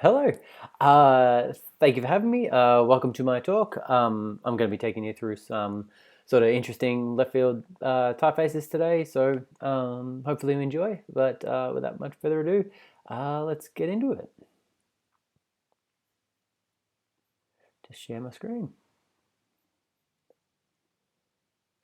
Hello. Thank you for having me. Welcome to my talk. I'm going to be taking you through some sort of interesting left field typefaces today, so hopefully you enjoy. But without much further ado, let's get into it. Just share my screen.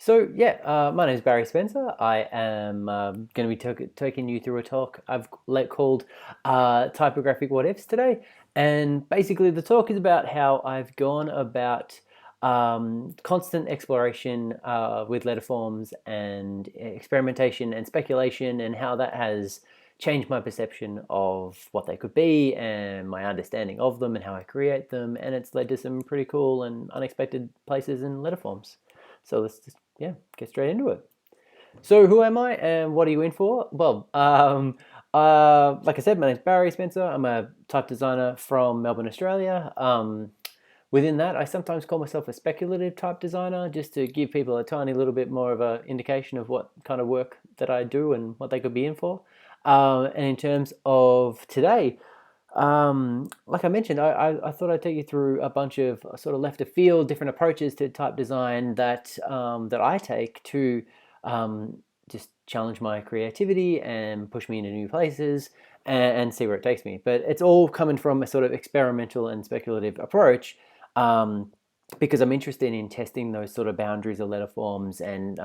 So yeah, my name is Barry Spencer. I am going to be taking you through a talk I've called Typographic What Ifs today, and basically the talk is about how I've gone about constant exploration with letterforms and experimentation and speculation, and how that has changed my perception of what they could be and my understanding of them and how I create them, and it's led to some pretty cool and unexpected places in letterforms. So let's just get straight into it. So who am I and what are you in for? Well, like I said, my name's Barry Spencer. I'm a type designer from Melbourne, Australia. Within that, I sometimes call myself a speculative type designer, just to give people a tiny little bit more of an indication of what kind of work that I do and what they could be in for. And in terms of today, like I mentioned, I thought I'd take you through a bunch of sort of left of field, different approaches to type design that I take to just challenge my creativity and push me into new places and see where it takes me. But it's all coming from a sort of experimental and speculative approach. Um, because I'm interested in testing those sort of boundaries of letter forms and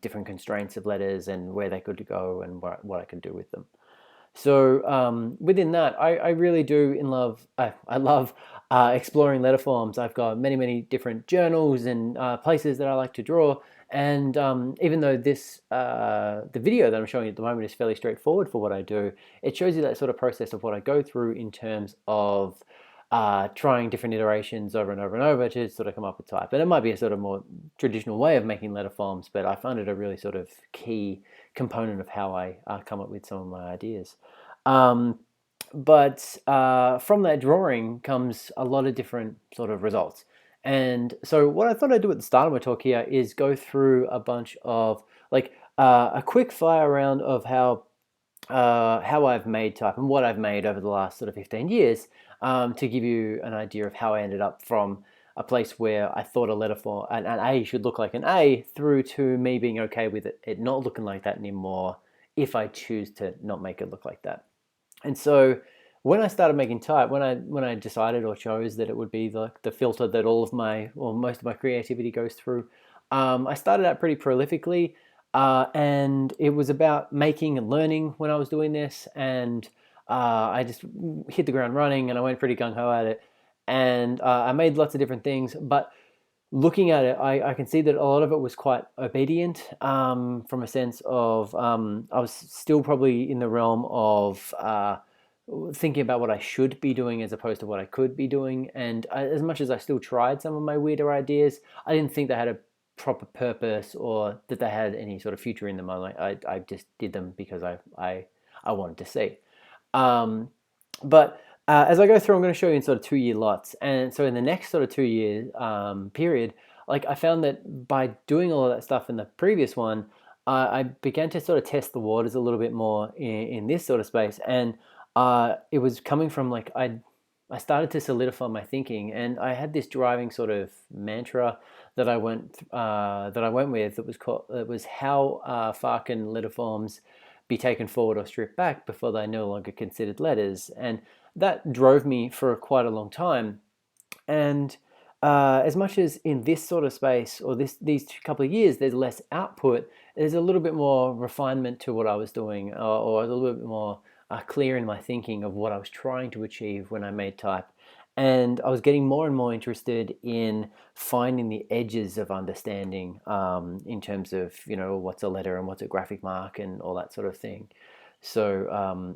different constraints of letters and where they could go and what I could do with them. So within that, I really do in love. I love exploring letter forms. I've got many different journals and places that I like to draw. And even though the video that I'm showing you at the moment is fairly straightforward for what I do, it shows you that sort of process of what I go through in terms of trying different iterations over and over and over to sort of come up with type. And it might be a sort of more traditional way of making letter forms, but I find it a really sort of key component of how I come up with some of my ideas. Um, but from that drawing comes a lot of different sort of results. And so what I thought I'd do at the start of my talk here is go through a bunch of like a quick fire round of how I've made type and what I've made over the last sort of 15 years, to give you an idea of how I ended up from a place where I thought a letter for an A should look like an A through to me being okay with it not looking like that anymore if I choose to not make it look like that. And so when I started making type, when I decided or chose that it would be the filter that all of my or most of my creativity goes through, I started out pretty prolifically, and it was about making and learning when I was doing this, and I just hit the ground running, and I went pretty gung ho at it, and I made lots of different things, but looking at it, I can see that a lot of it was quite obedient, from a sense of I was still probably in the realm of thinking about what I should be doing as opposed to what I could be doing. And as much as I still tried some of my weirder ideas, I didn't think they had a proper purpose or that they had any sort of future in them. I just did them because I wanted to see. Um, but as I go through, I'm going to show you in sort of 2 year lots. And so in the next sort of 2 year period, like I found that by doing all of that stuff in the previous one, I began to sort of test the waters a little bit more in this sort of space. And it was coming from like I started to solidify my thinking, and I had this driving sort of mantra that I went with. It was how far can letter forms be taken forward or stripped back before they no longer considered letters, and that drove me for quite a long time. And as much as in this sort of space or these couple of years, there's less output, there's a little bit more refinement to what I was doing, or a little bit more clear in my thinking of what I was trying to achieve when I made type. And I was getting more and more interested in finding the edges of understanding, in terms of, what's a letter and what's a graphic mark and all that sort of thing. So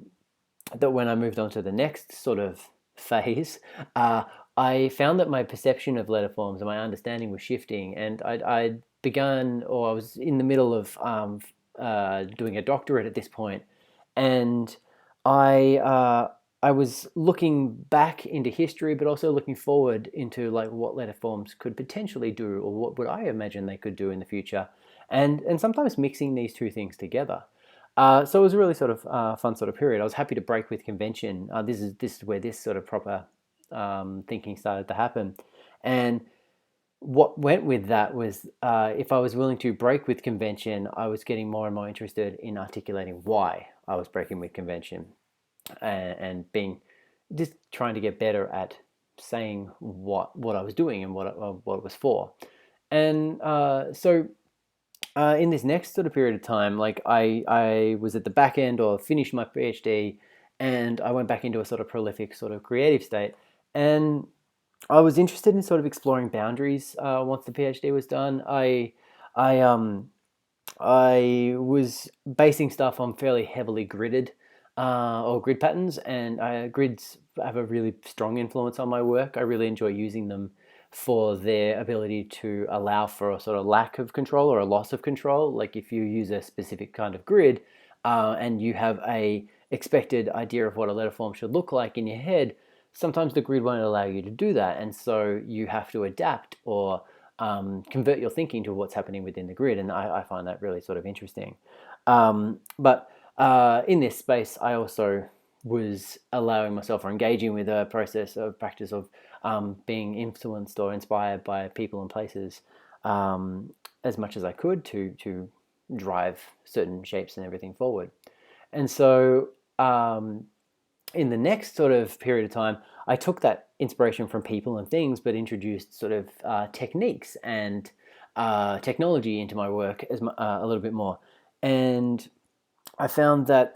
that when I moved on to the next sort of phase, I found that my perception of letter forms and my understanding was shifting, and I'd begun, or I was in the middle of doing a doctorate at this point, and I uh, I was looking back into history, but also looking forward into like what letter forms could potentially do, or what would I imagine they could do in the future, and sometimes mixing these two things together. So it was a really sort of fun sort of period. I was happy to break with convention. This is where this sort of proper thinking started to happen, and what went with that was if I was willing to break with convention, I was getting more and more interested in articulating why I was breaking with convention, and being just trying to get better at saying what I was doing and what it was for. And in this next sort of period of time, like I was at the back end or finished my PhD, and I went back into a sort of prolific sort of creative state, and I was interested in sort of exploring boundaries once the PhD was done. I I was basing stuff on fairly heavily gridded or grid patterns, and grids have a really strong influence on my work. I really enjoy using them for their ability to allow for a sort of lack of control or a loss of control. Like if you use a specific kind of grid and you have a expected idea of what a letter form should look like in your head, sometimes the grid won't allow you to do that, and so you have to adapt or convert your thinking to what's happening within the grid, and I find that really sort of interesting. But in this space, I also was allowing myself or engaging with a process of practice of being influenced or inspired by people and places as much as I could to drive certain shapes and everything forward. And so in the next sort of period of time, I took that inspiration from people and things, but introduced sort of techniques and technology into my work a little bit more. And I found that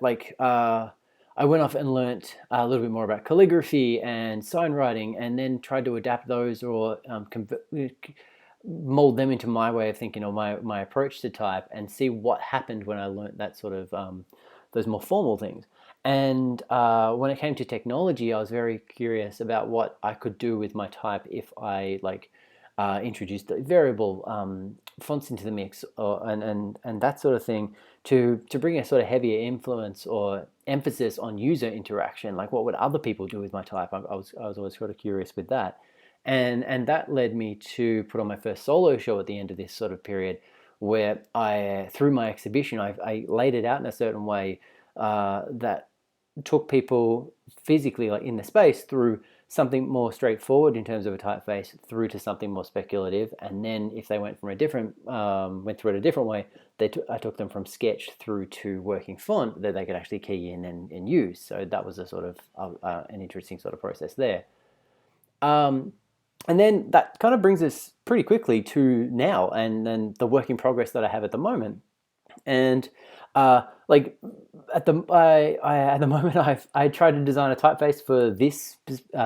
I went off and learnt a little bit more about calligraphy and sign writing, and then tried to adapt those or mold them into my way of thinking or my approach to type, and see what happened when I learnt that sort of those more formal things. And when it came to technology, I was very curious about what I could do with my type if I introduced the variable fonts into the mix, and that sort of thing, to bring a sort of heavier influence or emphasis on user interaction. Like, what would other people do with my type? I was always sort of curious with that, and that led me to put on my first solo show at the end of this sort of period, where I, through my exhibition, I laid it out in a certain way that took people physically, like in the space, through something more straightforward in terms of a typeface through to something more speculative, and then if they went went through it a different way, I took them from sketch through to working font that they could actually key in and use. So that was a sort of an interesting sort of process there. And then that kind of brings us pretty quickly to now, and the work in progress that I have at the moment. And like at the moment, I tried to design a typeface for this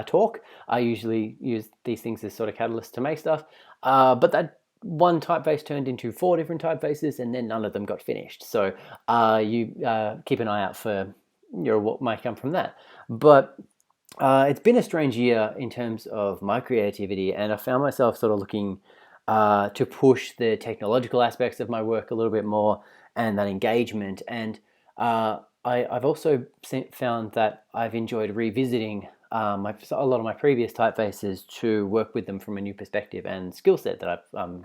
talk. I usually use these things as sort of catalysts to make stuff, but that one typeface turned into 4 different typefaces, and then none of them got finished. So you keep an eye out for what might come from that. But it's been a strange year in terms of my creativity, and I found myself sort of looking to push the technological aspects of my work a little bit more, and that engagement. And I've also found that I've enjoyed revisiting a lot of my previous typefaces to work with them from a new perspective and skill set that I've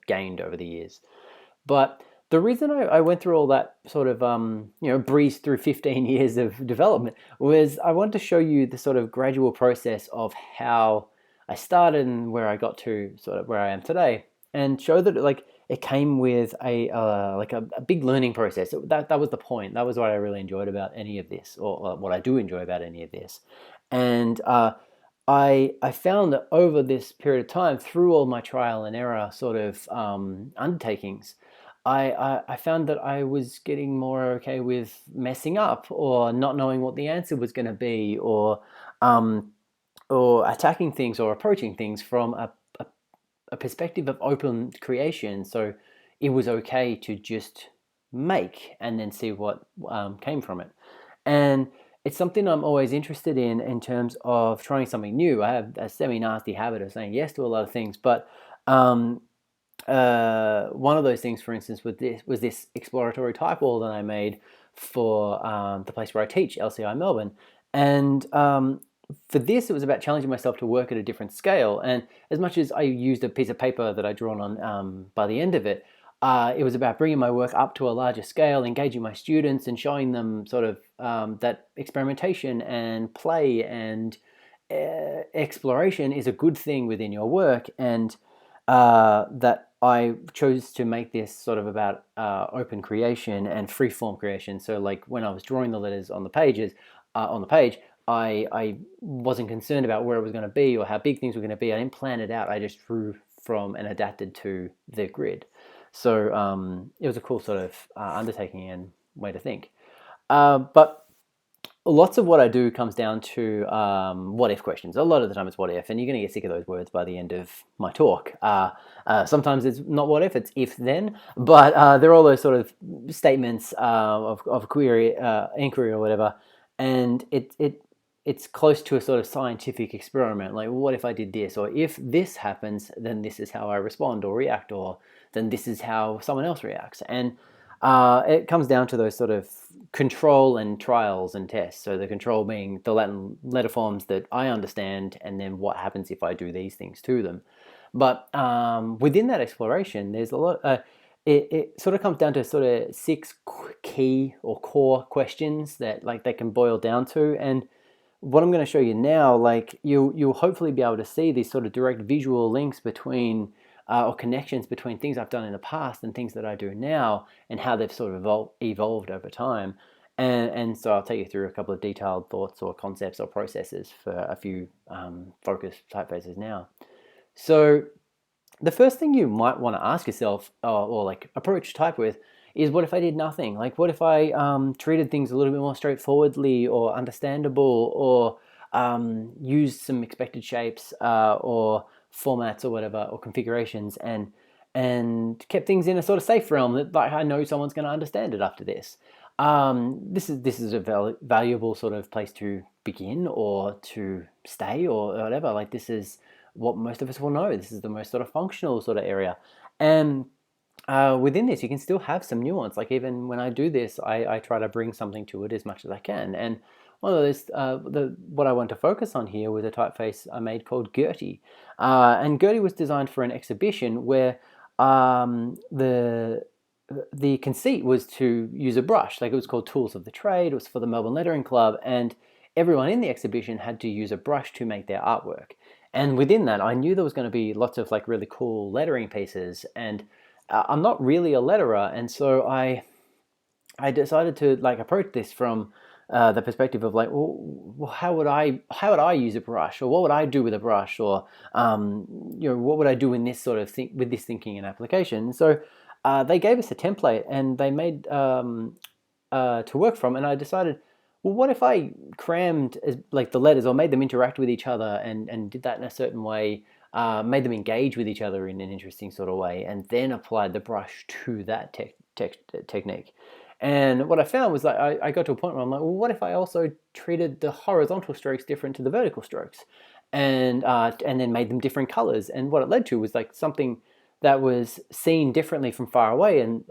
gained over the years. But the reason I went through all that sort of breezed through 15 years of development was I wanted to show you the sort of gradual process of how I started and where I got to sort of where I am today, and show that it came with a big learning process. That was the point. That was what I really enjoyed about any of this, or what I do enjoy about any of this. And I found that over this period of time, through all my trial and error sort of undertakings, I found that I was getting more okay with messing up or not knowing what the answer was going to be, or attacking things or approaching things from a perspective of open creation. So it was okay to just make and then see what came from it. And it's something I'm always interested in terms of trying something new. I have a semi-nasty habit of saying yes to a lot of things, but one of those things, for instance, was this exploratory type wall that I made for the place where I teach, LCI Melbourne. And for this, it was about challenging myself to work at a different scale. And as much as I used a piece of paper that I'd drawn on by the end of it, it was about bringing my work up to a larger scale, engaging my students, and showing them sort of that experimentation and play and exploration is a good thing within your work, and that I chose to make this sort of about open creation and free form creation. So, like when I was drawing the letters on the page, I wasn't concerned about where it was going to be or how big things were going to be. I didn't plan it out. I just drew from and adapted to the grid. So it was a cool sort of undertaking and way to think. But lots of what I do comes down to what if questions. A lot of the time it's what if, and you're going to get sick of those words by the end of my talk. Sometimes it's not what if, it's if then, but they're all those sort of statements of query, inquiry or whatever, and it's close to a sort of scientific experiment. Like, what if I did this? Or if this happens, then this is how I respond or react, or then this is how someone else reacts. And it comes down to those sort of control and trials and tests. So the control being the Latin letter forms that I understand, and then what happens if I do these things to them. But within that exploration, there's a lot. It sort of comes down to sort of 6 key or core questions that like they can boil down to. And what I'm going to show you now, like you'll hopefully be able to see these sort of direct visual links between or connections between things I've done in the past and things that I do now, and how they've sort of evolved over time. And so I'll take you through a couple of detailed thoughts or concepts or processes for a few focused typefaces now. So the first thing you might want to ask yourself or like approach type with is, what if I did nothing? Like, what if I treated things a little bit more straightforwardly or understandable, or used some expected shapes or formats or whatever, or configurations, and kept things in a sort of safe realm that like I know someone's going to understand it after this. This is a valuable sort of place to begin or to stay or whatever. Like, this is what most of us will know. This is the most sort of functional sort of area. And within this, you can still have some nuance. Like, even when I do this, I try to bring something to it as much as I can. And one of those, what I want to focus on here was a typeface I made called Gertie. And Gertie was designed for an exhibition where the conceit was to use a brush. Like, it was called Tools of the Trade. It was for the Melbourne Lettering Club, and everyone in the exhibition had to use a brush to make their artwork. And within that, I knew there was going to be lots of like really cool lettering pieces, and I'm not really a letterer, and so I decided to like approach this from the perspective of like, well, how would I use a brush, or what would I do with a brush, or what would I do in this sort of thing with this thinking and application. So they gave us a template, and they made to work from, and I decided, well, what if I crammed like the letters or made them interact with each other and did that in a certain way, made them engage with each other in an interesting sort of way, and then applied the brush to that technique. And what I found was that I got to a point where I'm like, well, what if I also treated the horizontal strokes different to the vertical strokes, and then made them different colors? And what it led to was like something that was seen differently from far away and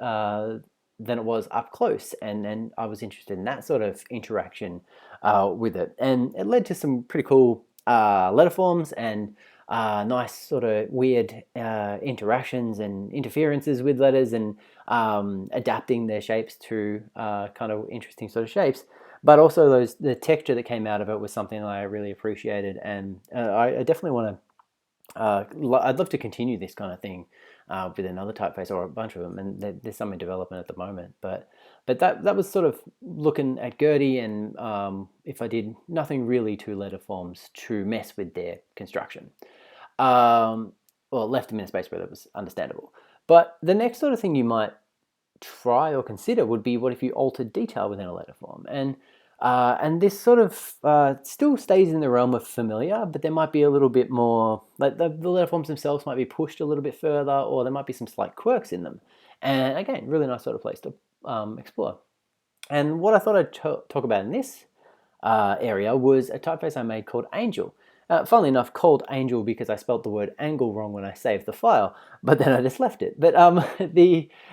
than it was up close. And then I was interested in that sort of interaction with it, and it led to some pretty cool letter forms and nice sort of weird interactions and interferences with letters, and adapting their shapes to kind of interesting sort of shapes. But also the texture that came out of it was something that I really appreciated, and I definitely want to. I'd love to continue this kind of thing with another typeface or a bunch of them, and there's some in development at the moment. But that was sort of looking at Gertie, and if I did nothing really to letter forms to mess with their construction, well, left them in a space where that was understandable. But the next sort of thing you might try or consider would be, what if you altered detail within a letter form? And this sort of still stays in the realm of familiar, but there might be a little bit more, like the letter forms themselves might be pushed a little bit further, or there might be some slight quirks in them. And again, really nice sort of place to explore. And what I thought I'd talk about in this area was a typeface I made called Angel. Funnily enough, called Angel because I spelt the word angle wrong when I saved the file, but then I just left it. But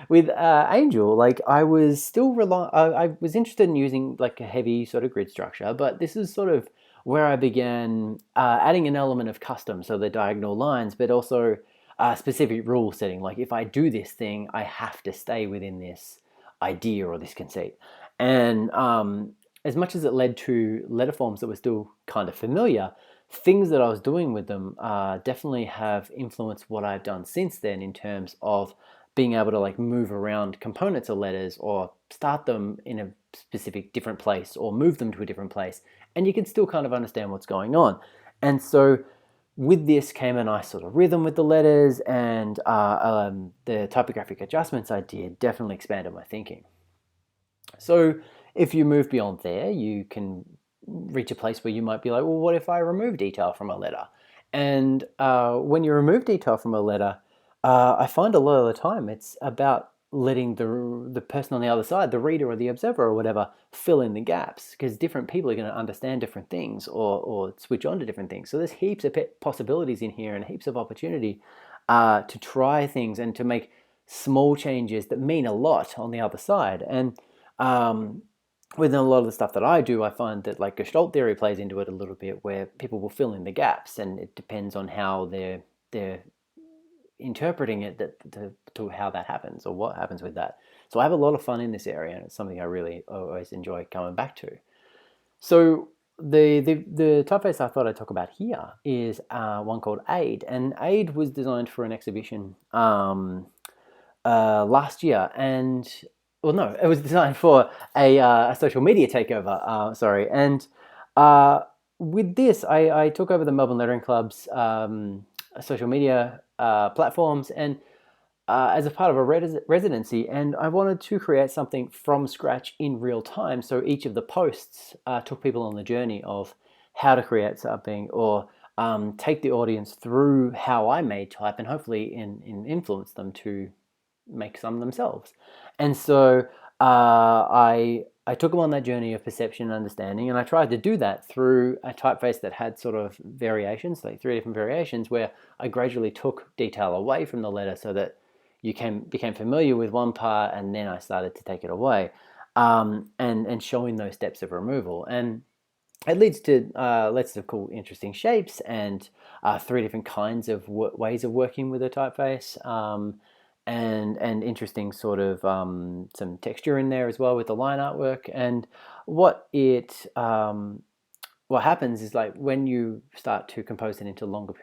with Angel, like I was still I was interested in using like a heavy sort of grid structure, but this is sort of where I began adding an element of custom, so the diagonal lines, but also specific rule setting. Like if I do this thing, I have to stay within this idea or this conceit. And as much as it led to letter forms that were still kind of familiar, things that I was doing with them definitely have influenced what I've done since then in terms of being able to like move around components of letters or start them in a specific different place or move them to a different place, and you can still kind of understand what's going on. And so with this came a nice sort of rhythm with the letters, and the typographic adjustments I did definitely expanded my thinking. So if you move beyond there, you can reach a place where you might be like, well, what if I remove detail from a letter? And when you remove detail from a letter, I find a lot of the time it's about letting the person on the other side, the reader or the observer or whatever, fill in the gaps, because different people are going to understand different things or switch on to different things. So there's heaps of possibilities in here and heaps of opportunity to try things and to make small changes that mean a lot on the other side. And um, within a lot of the stuff that I do, I find that like Gestalt theory plays into it a little bit, where people will fill in the gaps, and it depends on how they're interpreting it to how that happens or what happens with that. So I have a lot of fun in this area, and it's something I really always enjoy coming back to. So the typeface I thought I'd talk about here is one called Aid, and Aid was designed for an exhibition last year, and well, no, it was designed for a social media takeover. Sorry, and with this, I took over the Melbourne Lettering Club's social media platforms, and as a part of a residency, and I wanted to create something from scratch in real time. So each of the posts took people on the journey of how to create something, or take the audience through how I made type, and hopefully influence them to make some themselves. And so I took them on that journey of perception and understanding, and I tried to do that through a typeface that had sort of variations, like 3 different variations, where I gradually took detail away from the letter so that you became familiar with one part, and then I started to take it away, and showing those steps of removal. And it leads to lots of cool, interesting shapes, and 3 different kinds of ways of working with a typeface, and interesting sort of some texture in there as well with the line artwork. And what it what happens is, like, when you start to compose it into longer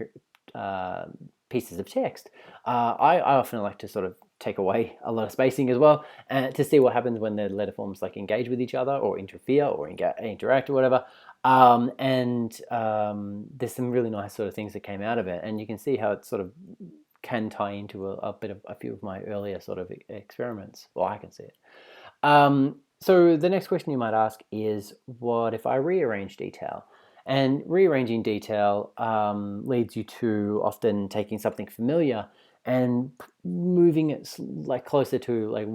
pieces of text, I often like to sort of take away a lot of spacing as well, to see what happens when the letter forms like engage with each other or interfere or interact or whatever. There's some really nice sort of things that came out of it, and you can see how it sort of can tie into a few of my earlier sort of experiments. Well, I can see it. So the next question you might ask is, what if I rearrange detail? And rearranging detail leads you to often taking something familiar and moving it like closer to, like,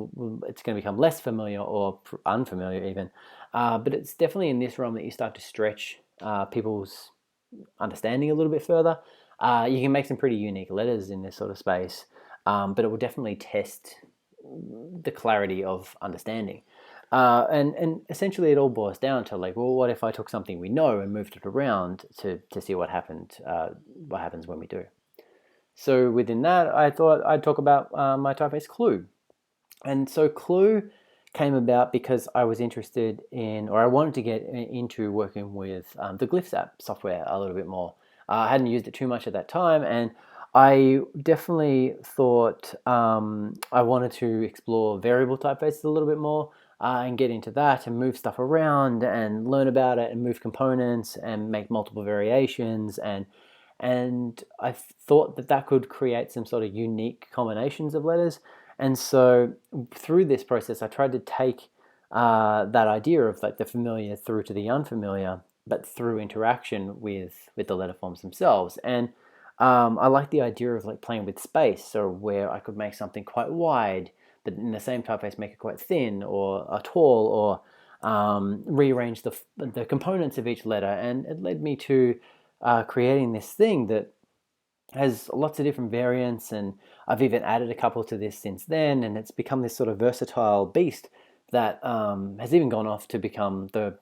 it's going to become less familiar or unfamiliar even. But it's definitely in this realm that you start to stretch people's understanding a little bit further. You can make some pretty unique letters in this sort of space, but it will definitely test the clarity of understanding. And essentially it all boils down to, like, well, what if I took something we know and moved it around to see what happens when we do. So within that, I thought I'd talk about my typeface Clue. And so Clue came about because I was interested in, or I wanted to get into working with the Glyphs app software a little bit more. I hadn't used it too much at that time, and I definitely thought I wanted to explore variable typefaces a little bit more, and get into that and move stuff around and learn about it and move components and make multiple variations, and I thought that could create some sort of unique combinations of letters. And so through this process, I tried to take that idea of, like, the familiar through to the unfamiliar, but through interaction with the letter forms themselves. And I like the idea of, like, playing with space, so where I could make something quite wide, but in the same typeface make it quite thin or tall, or rearrange the components of each letter. And it led me to creating this thing that has lots of different variants, and I've even added a couple to this since then, and it's become this sort of versatile beast that has even gone off to become the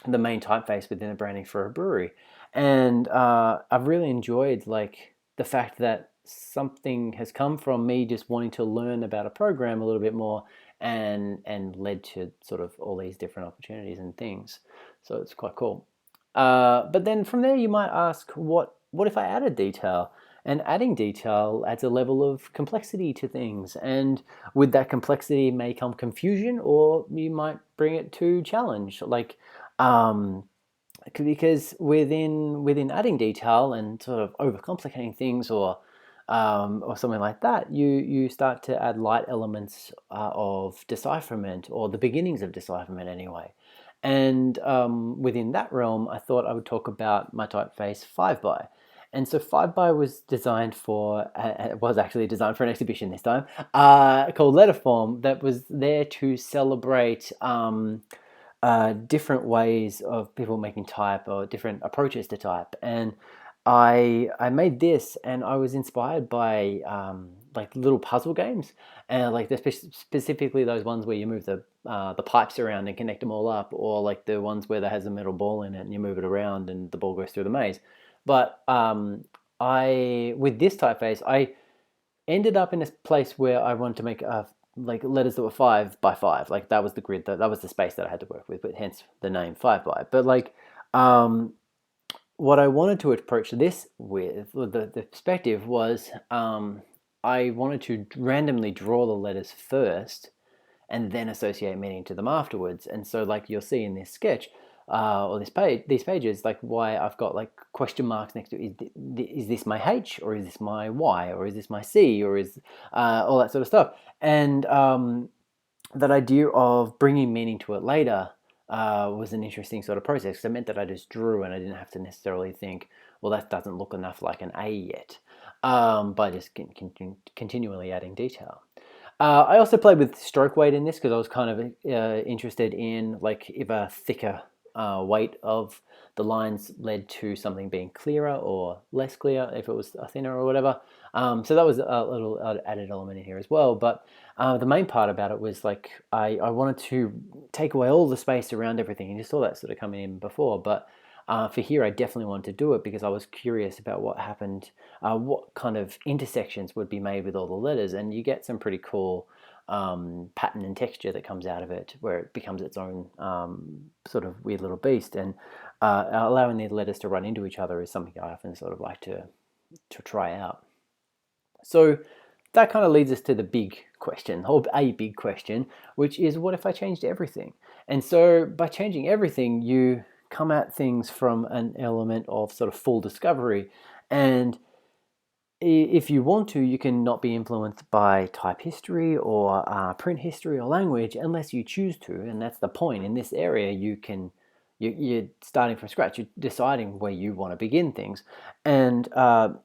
main typeface within the branding for a brewery. And I've really enjoyed, like, the fact that something has come from me just wanting to learn about a program a little bit more, and led to sort of all these different opportunities and things. So it's quite cool. But then from there, you might ask, what if I added detail? And adding detail adds a level of complexity to things. And with that complexity may come confusion, or you might bring it to challenge. Like, because within adding detail and sort of overcomplicating things, or something like that, you start to add light elements of decipherment, or the beginnings of decipherment anyway. And within that realm, I thought I would talk about my typeface 5 by. And so 5 by was designed for, it was actually designed for an exhibition this time, called Letterform, that was there to celebrate different ways of people making type, or different approaches to type. And I made this, and I was inspired by like little puzzle games, and like specifically those ones where you move the pipes around and connect them all up, or like the ones where there has a metal ball in it and you move it around and the ball goes through the maze. But I with this typeface, I ended up in a place where I wanted to make like letters that were 5 by 5. Like that was the grid, that was the space that I had to work with, but hence the name 5 by. But like, what I wanted to approach this with, the perspective was, I wanted to randomly draw the letters first, and then associate meaning to them afterwards. And so, like you'll see in this sketch, or these pages, like why I've got like question marks next to is this my H, or is this my Y, or is this my C, or is all that sort of stuff. And that idea of bringing meaning to it later was an interesting sort of process, because it meant that I just drew and I didn't have to necessarily think, well, that doesn't look enough like an A yet, by just continually adding detail. I also played with stroke weight in this, because I was kind of interested in like if a thicker weight of the lines led to something being clearer or less clear if it was thinner or whatever. So that was a little added element in here as well. But the main part about it was like I wanted to take away all the space around everything, and you saw that sort of coming in before. But for here, I definitely wanted to do it because I was curious about what happened, what kind of intersections would be made with all the letters, and you get some pretty cool pattern and texture that comes out of it, where it becomes its own sort of weird little beast. And allowing the letters to run into each other is something I often sort of like to try out. So that kind of leads us to the big question, or a big question, which is, what if I changed everything? And so by changing everything, you come at things from an element of sort of full discovery. And if you want to, you can not be influenced by type history or print history or language unless you choose to. And that's the point. In this area, you're starting from scratch. You're deciding where you want to begin things. And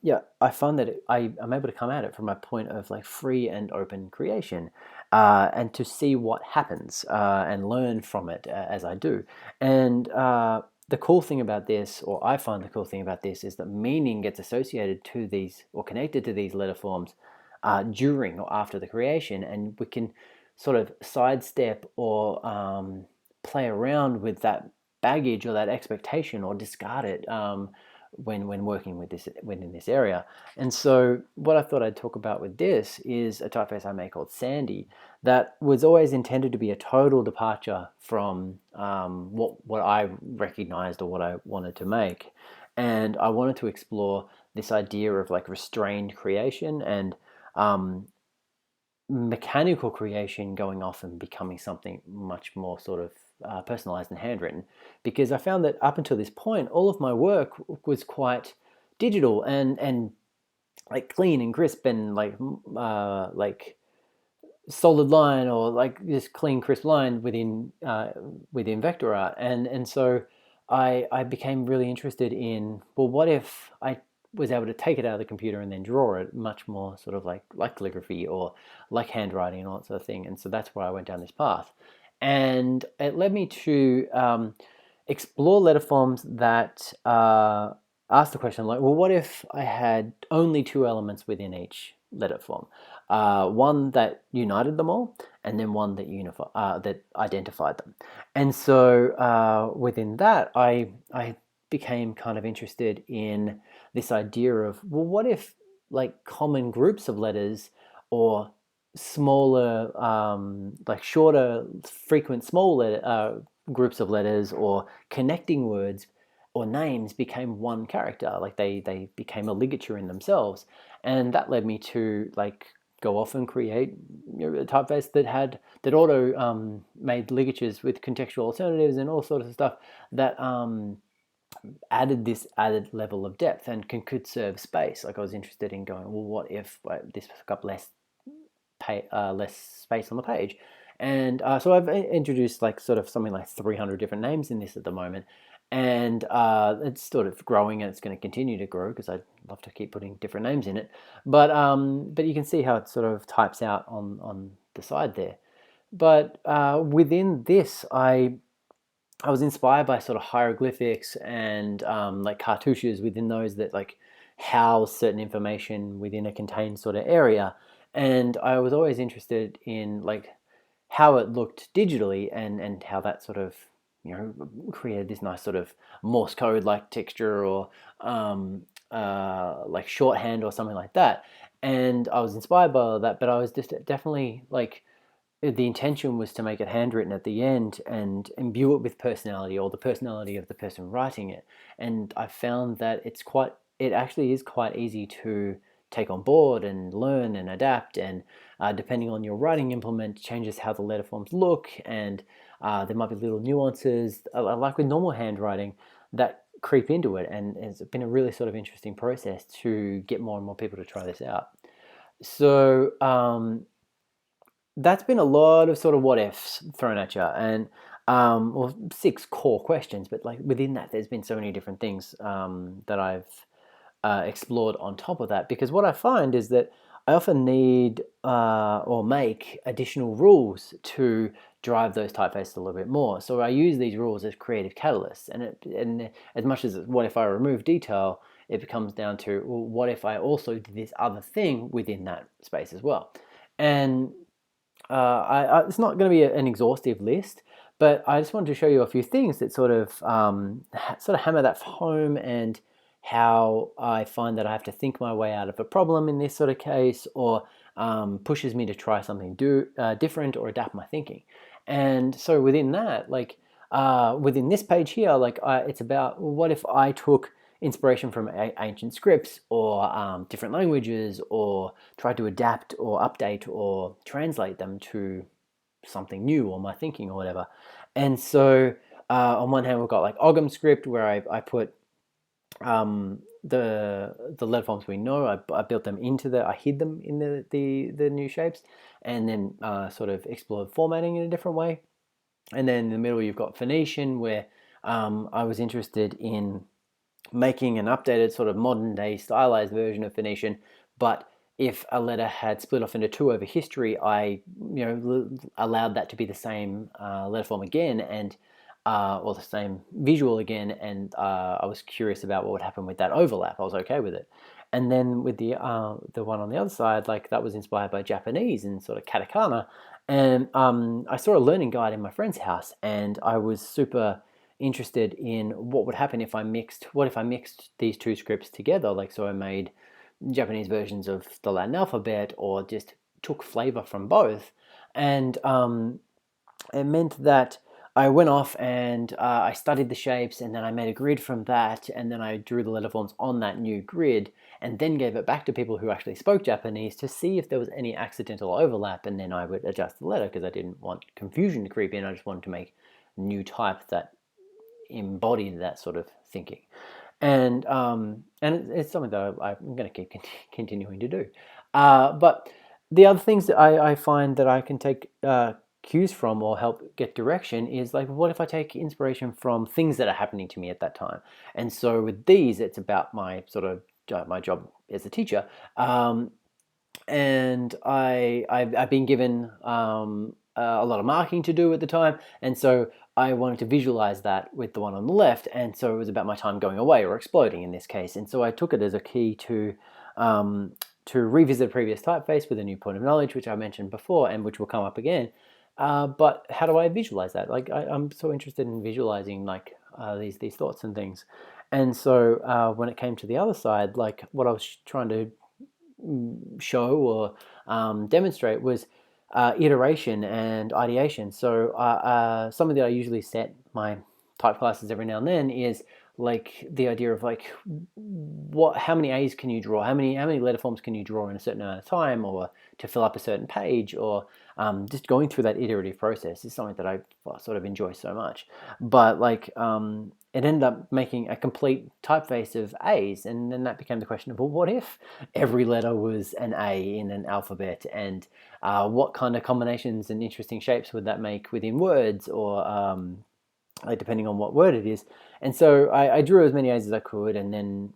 yeah, I find that I'm able to come at it from a point of like free and open creation, and to see what happens and learn from it as I do. And the cool thing about this, or I find the cool thing about this, is that meaning gets associated to these, or connected to these letter forms during or after the creation, and we can sort of sidestep or play around with that baggage or that expectation, or discard it when working with this within this area. And so what I thought I'd talk about with this is a typeface I made called Sandy, that was always intended to be a total departure from what I recognized or what I wanted to make. And I wanted to explore this idea of like restrained creation and mechanical creation going off and becoming something much more sort of personalized and handwritten, because I found that up until this point, all of my work was quite digital and like clean and crisp, and like solid line, or like this clean crisp line within vector art. And so I became really interested in, well, what if I was able to take it out of the computer and then draw it much more sort of like calligraphy or like handwriting and all that sort of thing. And so that's why I went down this path, and it led me to explore letter forms that ask the question like, well, what if I had only two elements within each letter form, one that united them all, and then one that that identified them. And so within that, I became kind of interested in this idea of, well, what if like common groups of letters or smaller, like shorter, frequent small groups of letters or connecting words or names became one character. Like they became a ligature in themselves, and that led me to like go off and create a typeface that auto made ligatures with contextual alternatives and all sorts of stuff that added this added level of depth and could serve space. Like I was interested in going, well, what if this took up less space on the page? And so I've introduced like sort of something like 300 different names in this at the moment, and it's sort of growing and it's going to continue to grow because I'd love to keep putting different names in it. But you can see how it sort of types out on the side there. But within this, I was inspired by sort of hieroglyphics and like cartouches within those that like house certain information within a contained sort of area. And I was always interested in like how it looked digitally and how that sort of created this nice sort of Morse code like texture or like shorthand or something like that. And I was inspired by all that, but I was just definitely like the intention was to make it handwritten at the end and imbue it with personality or the personality of the person writing it. And I found that it actually is quite easy to take on board and learn and adapt. And depending on your writing implement, changes how the letter forms look. And there might be little nuances, like with normal handwriting, that creep into it. And it's been a really sort of interesting process to get more and more people to try this out. So, that's been a lot of sort of what ifs thrown at you, and well, six core questions, but like within that, there's been so many different things that I've explored on top of that. Because what I find is that I often need or make additional rules to drive those typefaces a little bit more. So I use these rules as creative catalysts, and as much as what if I remove detail, it becomes down to, well, what if I also did this other thing within that space as well, and it's not going to be an exhaustive list, but I just wanted to show you a few things that sort of hammer that home and how I find that I have to think my way out of a problem in this sort of case, or pushes me to try something different or adapt my thinking. And so within that, like within this page here, it's about, well, what if I took inspiration from ancient scripts or different languages, or try to adapt or update or translate them to something new or my thinking or whatever. And so on one hand, we've got like Ogham script where I put the letter forms we know. I built them I hid them in the new shapes, and then sort of explored formatting in a different way. And then in the middle, you've got Phoenician, where I was interested in making an updated sort of modern day stylized version of Phoenician. But if a letter had split off into two over history, I allowed that to be the same letter form again, and or the same visual again, and I was curious about what would happen with that overlap. I was okay with it. And then with the one on the other side, like that was inspired by Japanese and sort of katakana. And I saw a learning guide in my friend's house, and I was super interested in what would happen if I mixed these two scripts together. Like, so I made Japanese versions of the Latin alphabet, or just took flavor from both. And it meant that I went off and I studied the shapes, and then I made a grid from that, and then I drew the letter forms on that new grid, and then gave it back to people who actually spoke Japanese to see if there was any accidental overlap, and then I would adjust the letter because I didn't want confusion to creep in. I just wanted to make new type that embodied that sort of thinking. And it's something that I'm going to keep continuing to do. But the other things that I find that I can take cues from or help get direction is like, what if I take inspiration from things that are happening to me at that time? And so with these, it's about my sort of my job as a teacher. And I've been given a lot of marking to do at the time, and so I wanted to visualize that with the one on the left, and so it was about my time going away or exploding in this case, and so I took it as a key to revisit a previous typeface with a new point of knowledge, which I mentioned before and which will come up again. But how do I visualize that? Like I'm so interested in visualizing like these thoughts and things, and so when it came to the other side, like what I was trying to show or demonstrate was iteration and ideation. So something that I usually set my type classes every now and then is like the idea of like how many A's can you draw, how many letter forms can you draw in a certain amount of time, or to fill up a certain page, or just going through that iterative process is something that I sort of enjoy so much. But like it ended up making a complete typeface of A's, and then that became the question of, well, what if every letter was an A in an alphabet, and what kind of combinations and interesting shapes would that make within words, or like depending on what word it is. And so I drew as many A's as I could, and then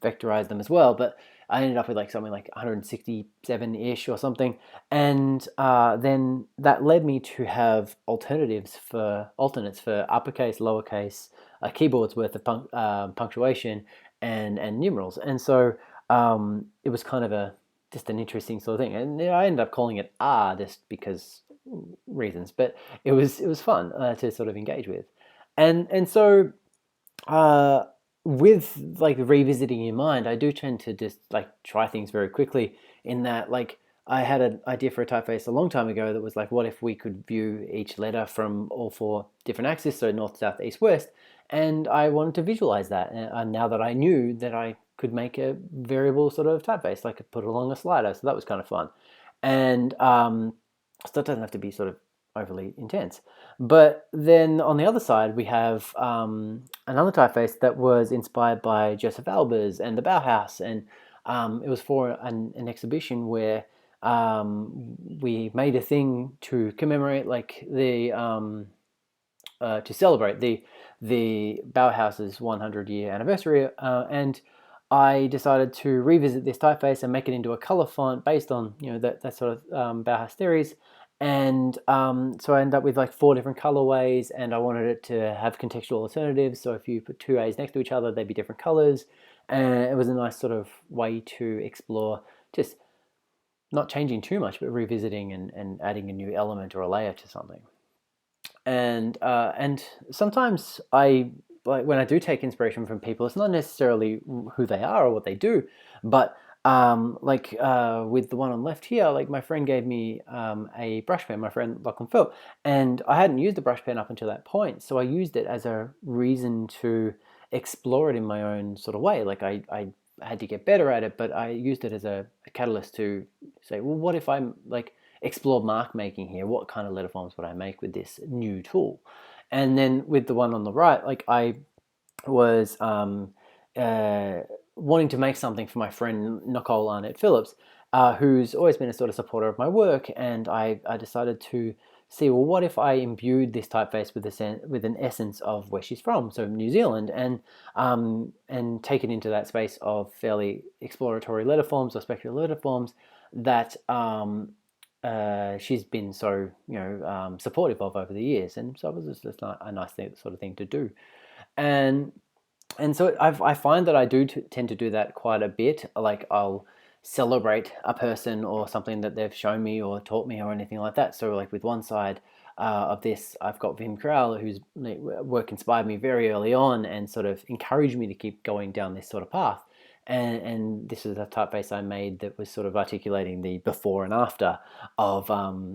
vectorized them as well. But I ended up with like something like 167-ish or something. And then that led me to have alternates for uppercase, lowercase, a keyboard's worth of punctuation and numerals. And so it was kind of just an interesting sort of thing. And I ended up calling it R just because reasons, but it was fun to sort of engage with. And so uh, with like revisiting in mind, I do tend to just like try things very quickly. In that, like, I had an idea for a typeface a long time ago that was like, what if we could view each letter from all four different axes, so north, south, east, west? And I wanted to visualize that. And now that I knew that I could make a variable sort of typeface, like I could put it along a slider, so that was kind of fun. And so it doesn't have to be sort of overly intense. But then on the other side, we have another typeface that was inspired by Joseph Albers and the Bauhaus, and it was for an exhibition where we made a thing to commemorate like to celebrate the Bauhaus's 100-year anniversary, and I decided to revisit this typeface and make it into a color font based on that sort of Bauhaus theories. And so I ended up with like 4 different colorways, and I wanted it to have contextual alternatives. So if you put 2 A's next to each other, they'd be different colors. And it was a nice sort of way to explore just not changing too much, but revisiting and adding a new element or a layer to something. And sometimes I like when I do take inspiration from people, it's not necessarily who they are or what they do, but with the one on the left here, like my friend gave me a brush pen, my friend Lachlan Phil, and I hadn't used the brush pen up until that point, so I used it as a reason to explore it in my own sort of way. Like I had to get better at it, but I used it as a catalyst to say, well, what if I'm like explore mark making here? What kind of letter forms would I make with this new tool? And then with the one on the right, like I was wanting to make something for my friend Nicole Arnett Phillips, who's always been a sort of supporter of my work, and I decided to see, well, what if I imbued this typeface with an essence of where she's from, so New Zealand, and take it into that space of fairly exploratory letter forms or speculative letter forms that she's been so supportive of over the years, and so it was just a nice sort of thing to do. And so I find that I do tend to do that quite a bit. Like I'll celebrate a person or something that they've shown me or taught me or anything like that. So like with one side of this, I've got Wim Kraull, whose work inspired me very early on and sort of encouraged me to keep going down this sort of path. And this is a typeface I made that was sort of articulating the before and after of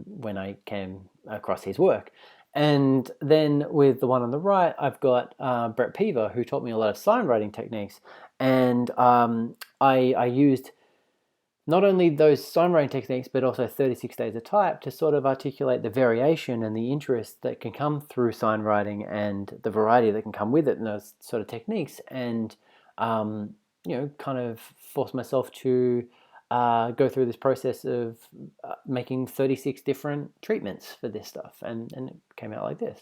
when I came across his work. And then with the one on the right, I've got Brett Peaver, who taught me a lot of sign writing techniques. And I used not only those sign writing techniques, but also 36 Days of Type to sort of articulate the variation and the interest that can come through sign writing and the variety that can come with it and those sort of techniques. And, kind of force myself to go through this process of making 36 different treatments for this stuff. And it came out like this.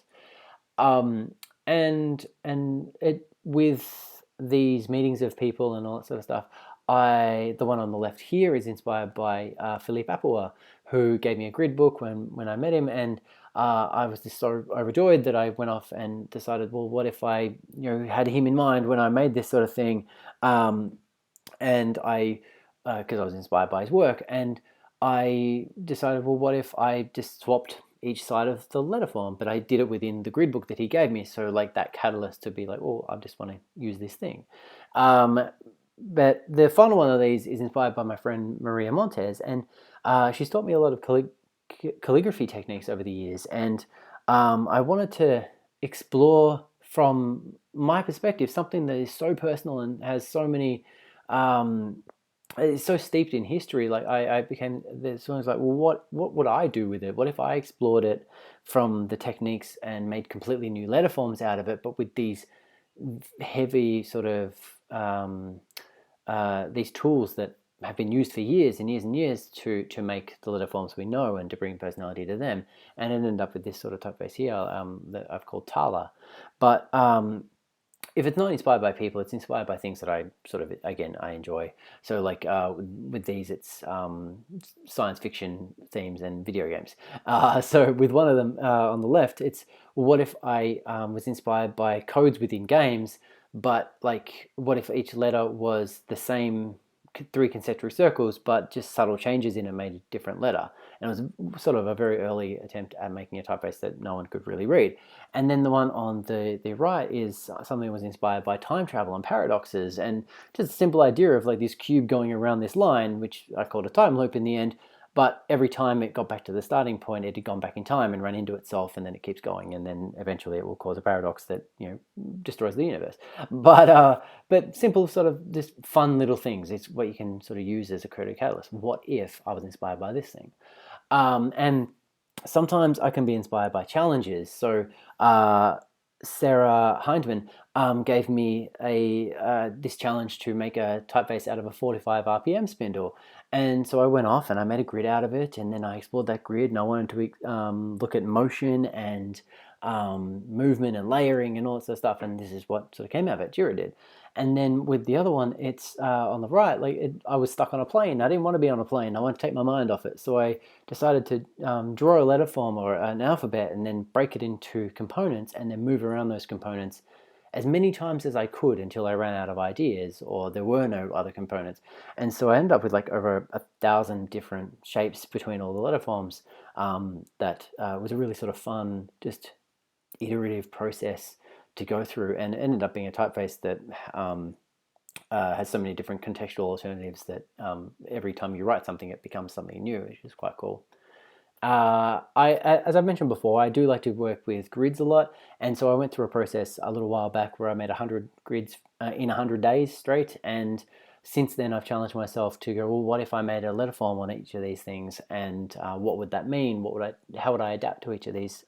And it with these meetings of people and all that sort of stuff, the one on the left here is inspired by Philippe Applewell, who gave me a grid book when I met him, and I was just sort of overjoyed that I went off and decided, well, what if I had him in mind when I made this sort of thing, and I because I was inspired by his work, and I decided, well, what if I just swapped each side of the letter form, but I did it within the grid book that he gave me, so like that catalyst to be like, oh, I just want to use this thing. but the final one of these is inspired by my friend Maria Montez, and she's taught me a lot of calligraphy techniques over the years, and I wanted to explore from my perspective something that is so personal and has so many um, it's so steeped in history. Like I became there's someone's like, well, what would I do with it? What if I explored it from the techniques and made completely new letter forms out of it, but with these heavy sort of these tools that have been used for years and years and years to make the letter forms we know and to bring personality to them, and it ended up with this sort of typeface here that I've called Tala. But if it's not inspired by people, it's inspired by things that I sort of, again, I enjoy. So like with these, it's science fiction themes and video games. So with one of them on the left, it's, well, what if I was inspired by codes within games, but like what if each letter was the same three concentric circles, but just subtle changes in it made a different letter. And it was sort of a very early attempt at making a typeface that no one could really read. And then the one on the right is something that was inspired by time travel and paradoxes, and just a simple idea of like this cube going around this line, which I called a time loop in the end. But every time it got back to the starting point, it had gone back in time and ran into itself, and then it keeps going, and then eventually it will cause a paradox that destroys the universe. But simple sort of just fun little things. It's what you can sort of use as a creative catalyst. What if I was inspired by this thing? And sometimes I can be inspired by challenges. So Sarah Hindman gave me a this challenge to make a typeface out of a 45 RPM spindle. And so I went off and I made a grid out of it, and then I explored that grid, and I wanted to look at motion and movement and layering and all that sort of stuff. And this is what sort of came out of it. Jira did. And then with the other one, it's on the right. I was stuck on a plane. I didn't want to be on a plane. I wanted to take my mind off it. So I decided to draw a letter form or an alphabet and then break it into components and then move around those components as many times as I could until I ran out of ideas or there were no other components. And so I ended up with like over 1,000 different shapes between all the letter forms. That was a really sort of fun, just iterative process to go through, and it ended up being a typeface that has so many different contextual alternatives that every time you write something, it becomes something new, which is quite cool. As I've mentioned before, I do like to work with grids a lot, and so I went through a process a little while back where I made 100 grids in 100 days straight, and since then I've challenged myself to go, well, what if I made a letter form on each of these things, and what would that mean? How would I adapt to each of these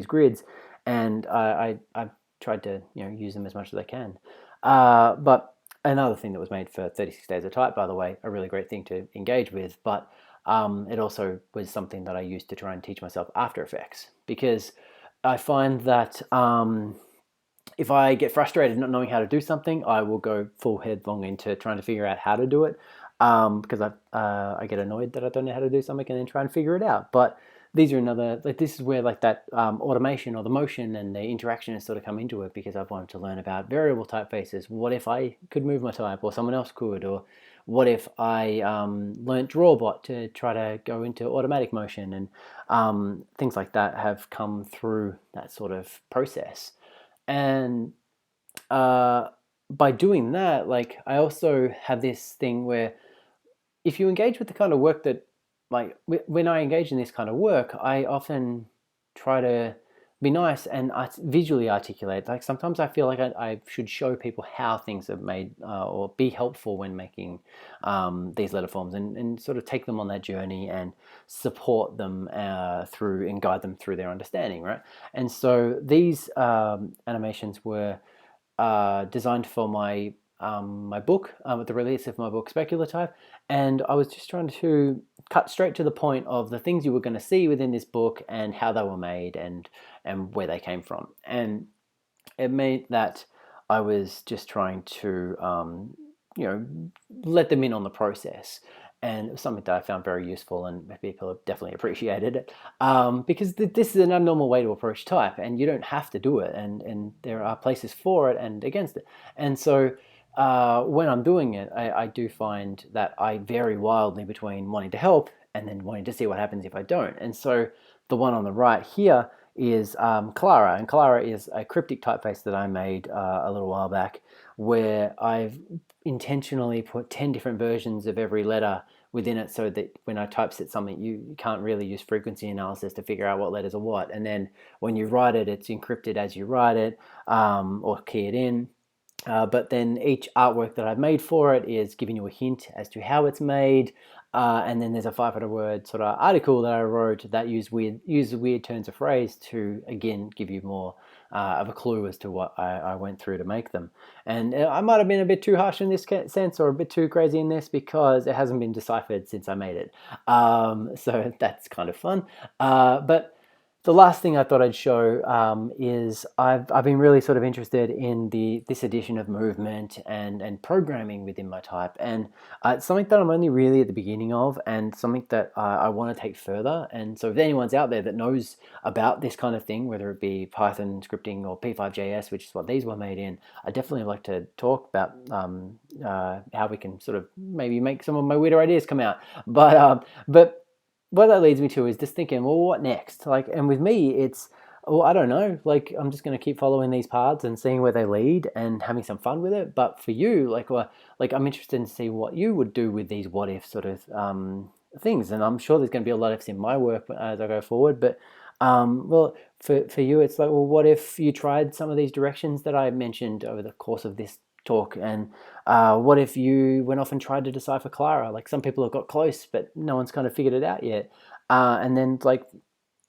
grids? And I've tried to use them as much as I can. But another thing that was made for 36 Days of Type, by the way, a really great thing to engage with, but it also was something that I used to try and teach myself After Effects, because I find that if I get frustrated not knowing how to do something, I will go full headlong into trying to figure out how to do it, because I get annoyed that I don't know how to do something and then try and figure it out. But these are another, like, this is where like that automation or the motion and the interaction has sort of come into it, because I've wanted to learn about variable typefaces. What if I could move my type, or someone else could? Or what if I learnt Drawbot to try to go into automatic motion? And things like that have come through that sort of process. And by doing that, like, I also have this thing where if you engage with the kind of work that, like, when I engage in this kind of work, I often try to be nice and visually articulate. Like, sometimes I feel like I should show people how things are made, or be helpful when making these letter forms, and sort of take them on that journey and support them through and guide them through their understanding, right? And so these animations were designed for my book, at the release of my book Speculatype, and I was just trying to cut straight to the point of the things you were going to see within this book and how they were made and where they came from. And it meant that I was just trying to let them in on the process. And it was something that I found very useful, and people have definitely appreciated it, because this is an abnormal way to approach type, and you don't have to do it, and there are places for it and against it. And so when I'm doing it, I do find that I vary wildly between wanting to help and then wanting to see what happens if I don't. And so the one on the right here is Clara, and Clara is a cryptic typeface that I made a little while back, where I've intentionally put 10 different versions of every letter within it, so that when I typeset something, you can't really use frequency analysis to figure out what letters are what. And then when you write it, it's encrypted as you write it, or key it in. But then each artwork that I've made for it is giving you a hint as to how it's made. And then there's a 500-word sort of article that I wrote that uses weird turns of phrase to, again, give you more of a clue as to what I went through to make them. And I might have been a bit too harsh in this sense, or a bit too crazy in this, because it hasn't been deciphered since I made it. So that's kind of fun. But the last thing I thought I'd show is I've been really sort of interested in this edition of movement and programming within my type, and it's something that I'm only really at the beginning of, and something that I want to take further. And so if anyone's out there that knows about this kind of thing, whether it be Python scripting or P5JS, which is what these were made in, I definitely like to talk about how we can sort of maybe make some of my weirder ideas come out. But what that leads me to is just thinking, well, what next? Like, and with me, it's, well, I don't know. Like, I'm just going to keep following these paths and seeing where they lead and having some fun with it. But for you, like I'm interested in see what you would do with these what if sort of things. And I'm sure there's going to be a lot of ifs in my work as I go forward. But well, for you, it's like, well, what if you tried some of these directions that I mentioned over the course of this talk? And what if you went off and tried to decipher Clara? Like, some people have got close, but no one's kind of figured it out yet. And then, like,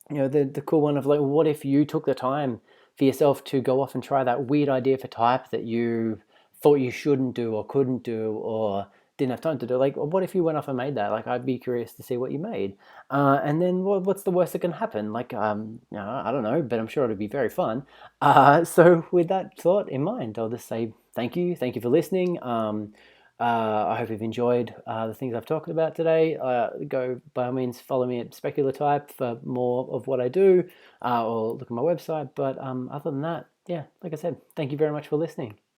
the cool one of, like, what if you took the time for yourself to go off and try that weird idea for type that you thought you shouldn't do or couldn't do or didn't have time to do? Like, what if you went off and made that? Like, I'd be curious to see what you made. And then what's the worst that can happen? Like, I don't know, but I'm sure it'd be very fun. So with that thought in mind, I'll just say thank you for listening. I hope you've enjoyed the things I've talked about today. Go, by all means, follow me at Speculatype for more of what I do, or look at my website. But other than that, yeah, like I said, thank you very much for listening.